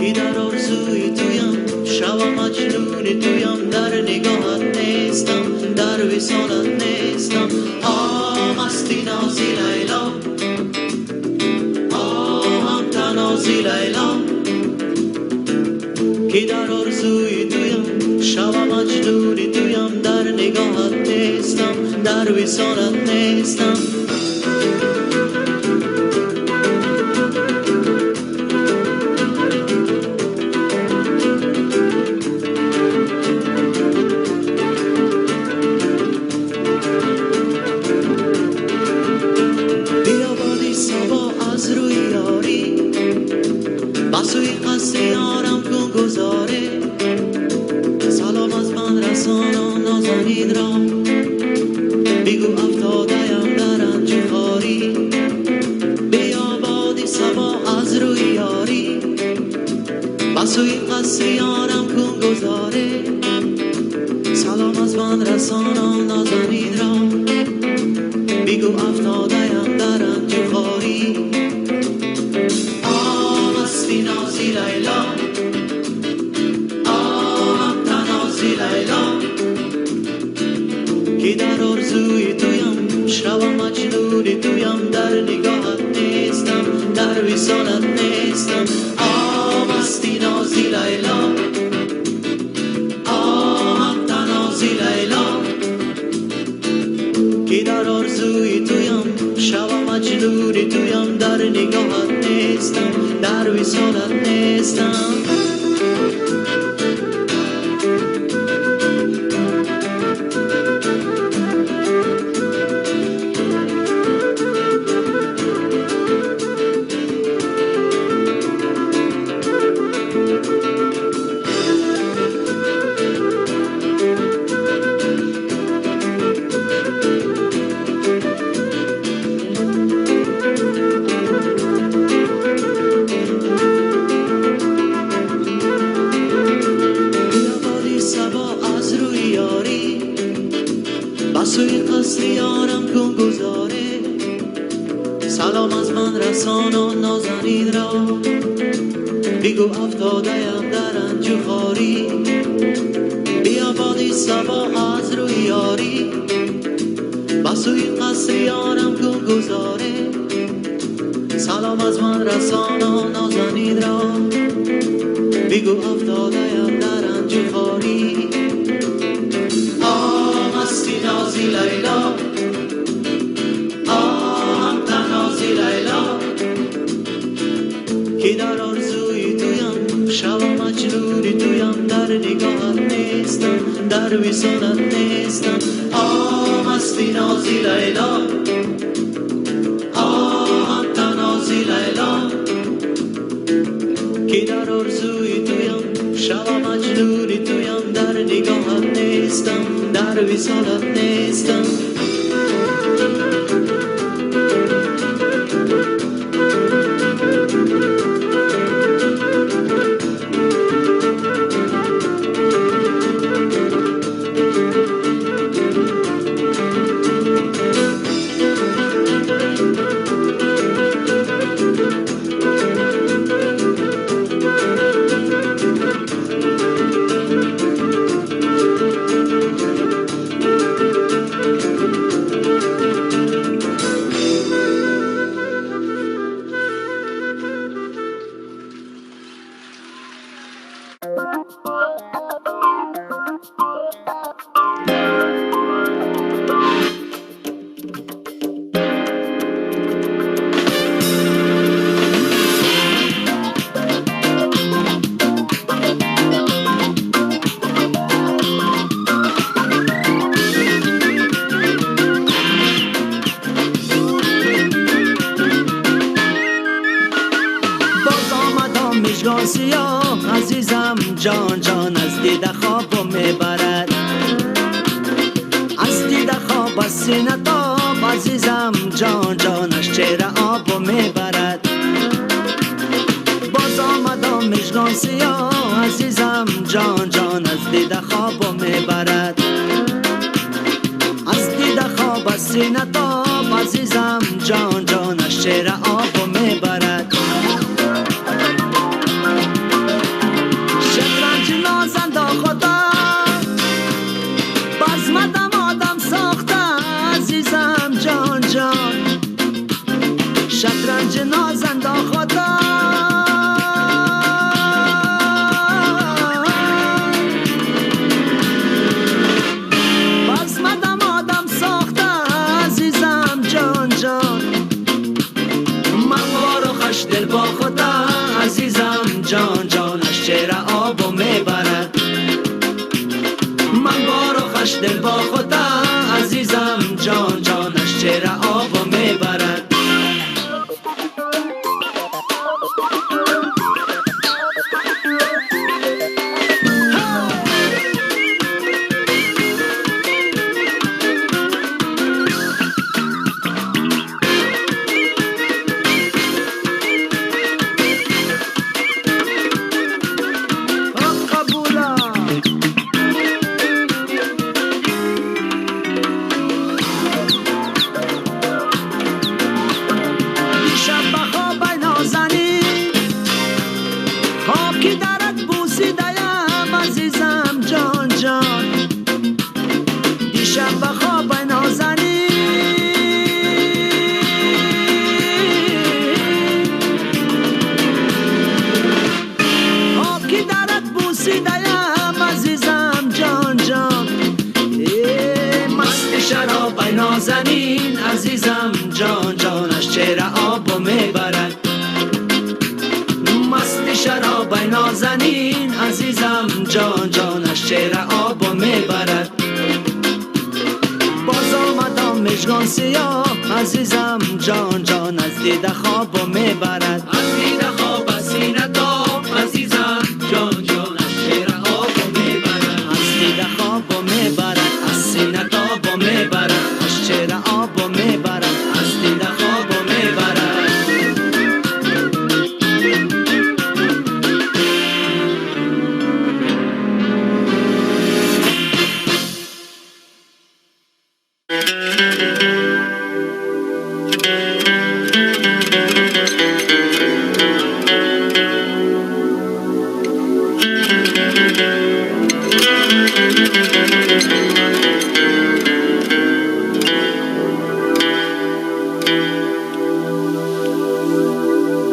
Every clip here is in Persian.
که در آرزوی تویم شب مجنون تویم در نگاهت نیستم در وصالت نیستم مستی نازی لیلا هم تنازی لیلا که در آرزوی تویم شب مجنون تویم در نگاهت نیستم در وصالت نیستم بسوی قصر یارم کن گذاره سلام از من رسانا نازنین را بگو افتاده‌ام در رنج و خواری بیا بادی صبا از روی یاری بسوی قصر یارم کن گذاره سلام از من رسانا نازنین را بگو افتاده‌ام در رنج و خواری نازی لیلا تنازی لیلا که در آرزوی تویم شب مجنون تویم در نگاهت نیستم در وصالت نیستم مستی نازی لیلا تنازی لیلا که در آرزوی تویم شب مجنون تویم در نگاهت نیستم در وصالت نیستم بسوی قصر یارم کن گذاره سلام از من رسانا نازنین را بگو افتاده‌ام در رنج و خواری بیا بادی صبا از روی یاری بسوی قصر یارم کن گذاره سلام از من رسانا نازنین را بگو افتاده‌ام در رنج و خواری مستی نازی لیلا تنازی لیلا که در آرزوی تویم شب مجنون تویم در نگاهت نیستم در وصالت نیستم مستی نازی لیلا تنازی لیلا که در آرزوی تویم شب مجنون تویم در نگاهت نیستم در وصالت نیستم سیاه عزیزم جان جان از دیده خوابو میبرد از دیده خواب از سینه تاب عزیزم جان جانش چهره آبو میبرد باز آمدم مژگان سیاه عزیزم جان جان از دیده خوابو میبرد از دیده خواب از سینه تاب عزیزم جان جانش چهره آبو میبرد خوش دل با خدا عزیزم جان جانش چهره آبو میبرد من بارو خوش دل با خدا عزیزم جان جانش چهره آبو میبرد نازنین عزیزم جان جانش چهره آبو میبرد مست شراب نازنین عزیزم جان جانش چهره آبو میبرد باز آمدم مژگان سیاه عزیزم جان جان از دیده خوابو میبرد از دیده خواب از سینه تاب عزیزم جان جانش چهره آبو میبرد از دیده خوابو میبرد از سینه تابو میبرد چهره آبو میبرد از دیده خوابو میبرد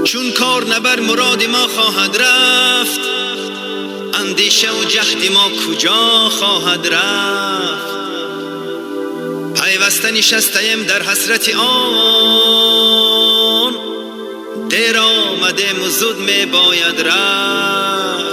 چون کار نبر مراد ما خواهد رفت اندیشه و جهد ما کجا خواهد رفت پیوسته نشستیم در حسرت آن دیر آمدیم و زود می باید رفت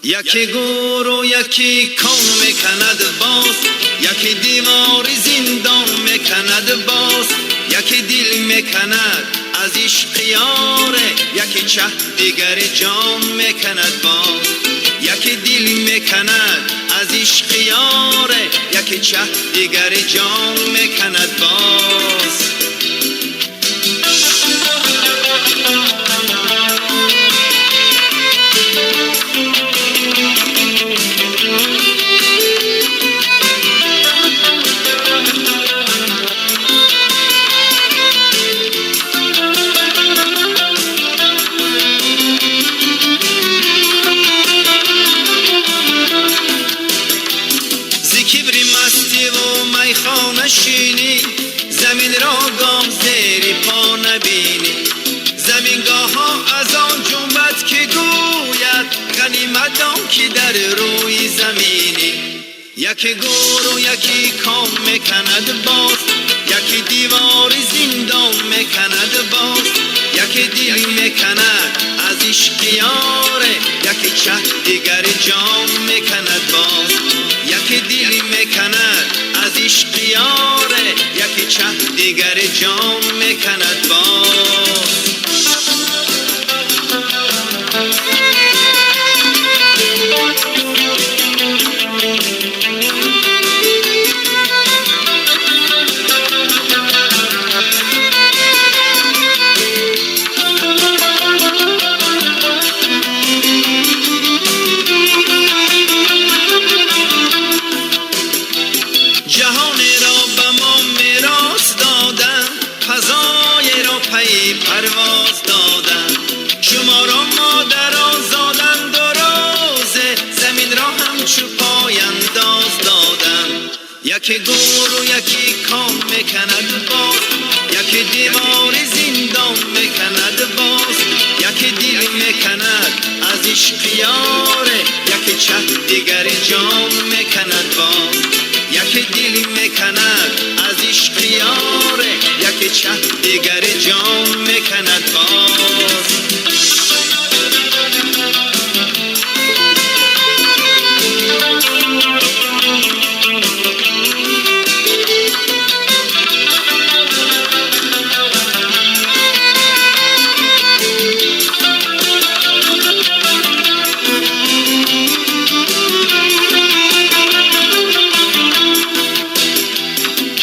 یکی گور و یکی کون میکند باز یکی دیواری زندان میکند باز یکی دل میکند از عشق یاره یکی چه دیگر جام میکند باز یکی دل میکند از عشق یاره یکی چه دیگر جام میکند باز نشینی زمین را گام زیر پا نبینی زمین گاه ها از آن جنبت که گوید غنیمت آن که در روی زمینی یکی گور و یکی کام میکند باز یکی دیوار زندان میکند باز یکی دل میکند از عشق یاره یکی چه دیگر جام میکند باز یکی دل میکند از عشق یاره یکی چه دیگر جام میکند باز پرواز دادن شما را مادران زادند و روز زمین را همچو پای انداز دادن یکی گور و یکی کام میکند باز یکی دیوار زندان میکند باز یکی دل میکند از عشق یاره یکی چه دیگر جام میکند باز یکی دل میکند از عشق یاره یکی چه دیگر جام میکند باز.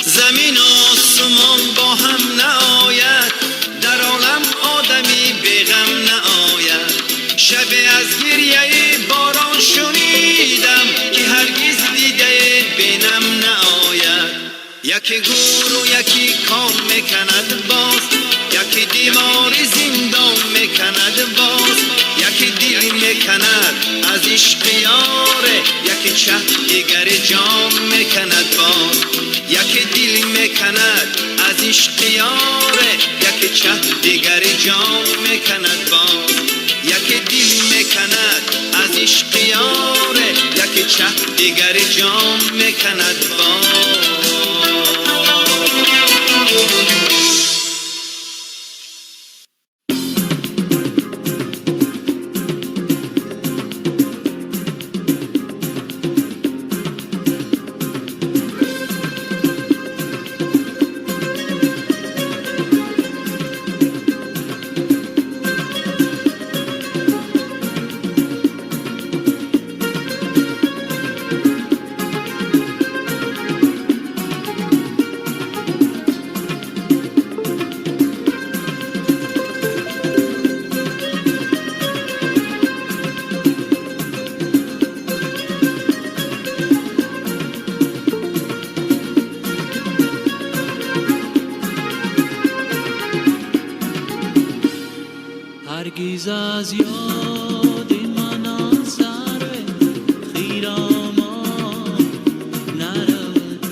زمین و آسمان با هم نآید، در عالم آدمی بیغم نآید. شب از گریه باران شنیدم که هرگز دیده بینم نآید. یکی گور و یکی کام میکند باز، یکی دیوار زندان میکند باز. یکی دل میکند از عشق یاره، یکی چه دیگر جام میکند باز. یکی دل میکند از عشق یاره، یکی چه دیگر جام میکند باز. یکی دل میکند از عشق یاره، یکی چه دیگر جام میکند باز. هرگز از یاد من سر خیرامان نرود،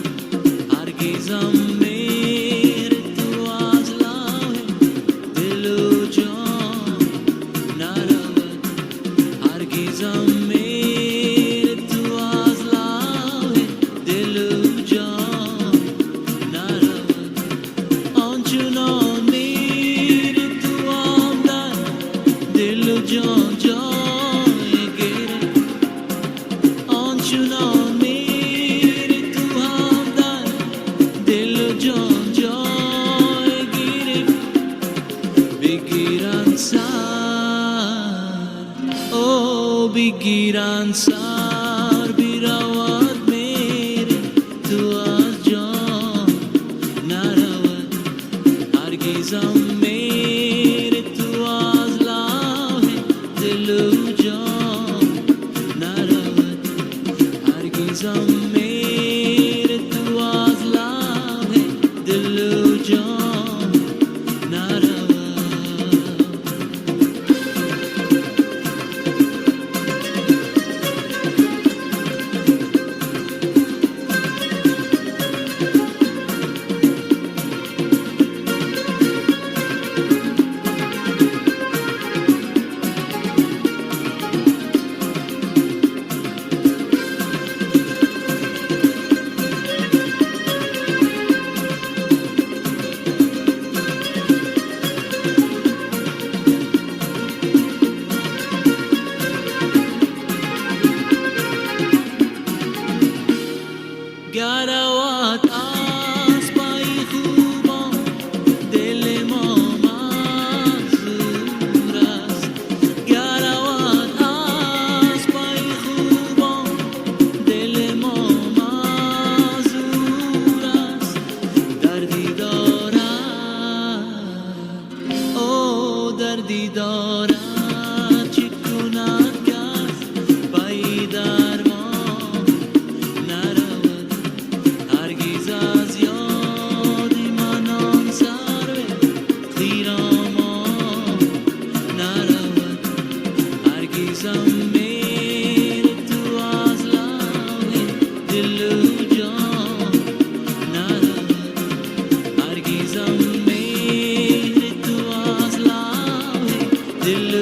هرگزم میر تو از لاه دل و جان نرود. هرگزم میر تو از لاه دل و جان نرود. آنچنان میر تو آمدن دل و جان جای گیره، آنچنان میری تو همدن دل و جان جای گیره. بگیرن سر او بگیرن سر بیرود میری تو از جان نرود. هرگزم میری تو از لاه دل و جان نرود. هرگزم میری تو از لاه دل و جان نرود. گرود از پای خوبان دل ما منظور است. گرود از پای خوبان دل ما منظور است. دردی دارد او دردی دارد، چه کند کس پای درمان نرود. هرگز از یاد من آن سر خیرامان نرود. هرگزم میری تو از لاه دل و جان نرود. هرگزم میری تو از لاه دل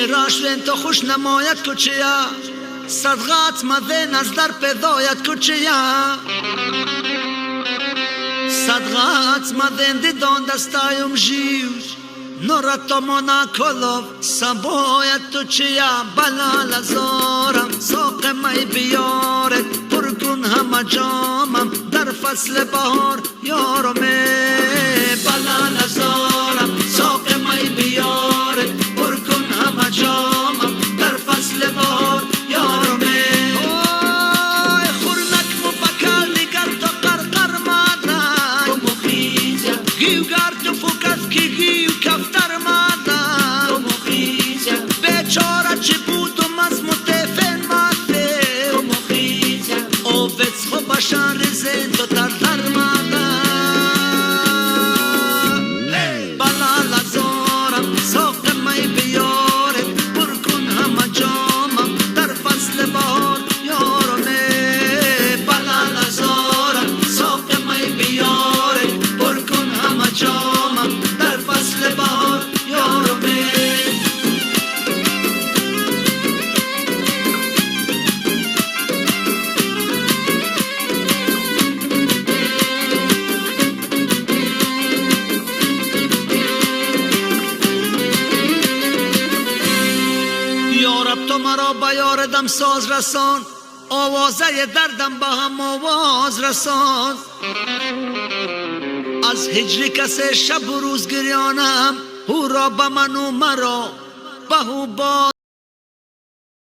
راشوین تو خوش نمایت کچیا صدقات مدن از در پیدایت کچیا صدقات مدن دیدان دستایم جیوش نورت مانا کلوف سبایت تو چیا بلال زارم ساق می بیارت پر کن همه جامم در فصل بهار یارم بلال زارم ساق می بیارت پر کن همه جامم در فصل بهار یارم اوی خورنک مبکل نگر تو قرقر مادن تو مخیزه گیو گر تو فکت کی گیو کفتر مادن تو مخیزه بیچاره چی بودم از متفن ماده تو مخیزه اوویز خو باشن رزن تو ترتر مادن بلال زارم ساق می بیارت پر کن همه جامم در فصل بهار یارمه بلال زارم ساق می بیارت پر کن همه جامم در فصل بهار یارمه یارب تو مرا به یار دم ساز رسان آوازه دردم با هم آواز رساند از هجر کس شب و روز گریانم او را به من و مرا به او باز